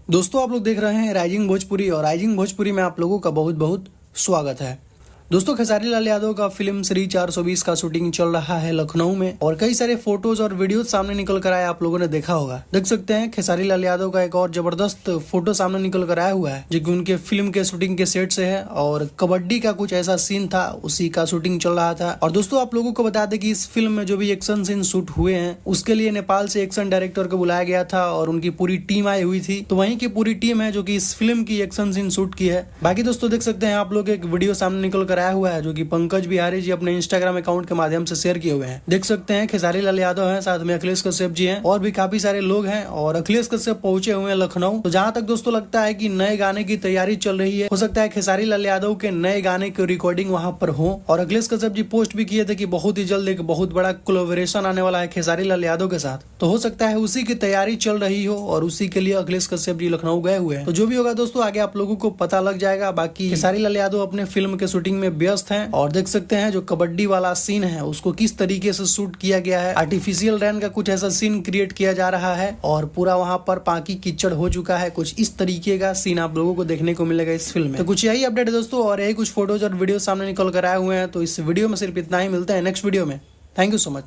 दोस्तों आप लोग देख रहे हैं राइजिंग भोजपुरी और राइजिंग भोजपुरी में आप लोगों का बहुत बहुत स्वागत है। दोस्तों खेसारी लाल यादव का फिल्म श्री 420 का शूटिंग चल रहा है लखनऊ में और कई सारे फोटोज और वीडियोज सामने निकल कर आए, आप लोगों ने देखा होगा। देख सकते हैं खेसारी लाल यादव का एक और जबरदस्त फोटो सामने निकल कर आया हुआ है जो कि उनके फिल्म के शूटिंग के सेट से है और कबड्डी का कुछ ऐसा सीन था, उसी का शूटिंग चल रहा था। और दोस्तों आप लोगों को बता दें कि इस फिल्म में जो भी एक्शन सीन शूट हुए हैं उसके लिए नेपाल से एक्शन डायरेक्टर को बुलाया गया था और उनकी पूरी टीम आई हुई थी। तो वहीं की पूरी टीम है जो कि इस फिल्म की एक्शन सीन शूट की है। बाकी दोस्तों देख सकते हैं आप लोग एक वीडियो सामने निकल कर आया हुआ है जो कि पंकज बिहारी जी अपने इंस्टाग्राम अकाउंट के माध्यम से शेयर किए हुए हैं। देख सकते हैं खेसारी लाल यादव हैं, साथ में अखिलेश कश्यप जी हैं और भी काफी सारे लोग हैं और अखिलेश कश्यप पहुंचे हुए हैं लखनऊ। तो जहां तक दोस्तों लगता है कि नए गाने की तैयारी चल रही है, हो सकता है खेसारी लाल यादव के नए गाने की रिकॉर्डिंग वहां पर हो। और अखिलेश कश्यप जी पोस्ट भी किए थे कि बहुत ही जल्द एक बहुत बड़ा कोलैबोरेशन आने वाला है खेसारी लाल यादव के साथ। तो हो सकता है उसी की तैयारी चल रही हो और उसी के लिए अखिलेश कश्यप जी लखनऊ गए हुए हैं। तो जो भी होगा दोस्तों आगे आप लोगों को पता लग जाएगा। बाकी खेसारी लाल यादव अपने फिल्म के शूटिंग में व्यस्त हैं और देख सकते हैं जो कबड्डी वाला सीन है उसको किस तरीके से शूट किया गया है। आर्टिफिशियल रेन का कुछ ऐसा सीन क्रिएट किया जा रहा है और पूरा वहां पर पाकी कीचड़ हो चुका है। कुछ इस तरीके का सीन आप लोगों को देखने को मिलेगा इस फिल्म में। तो कुछ यही अपडेट है दोस्तों और यही कुछ फोटोज और वीडियो सामने निकल कर आए हुए हैं। तो इस वीडियो में सिर्फ इतना ही, मिलता है नेक्स्ट वीडियो में। Thank you so much.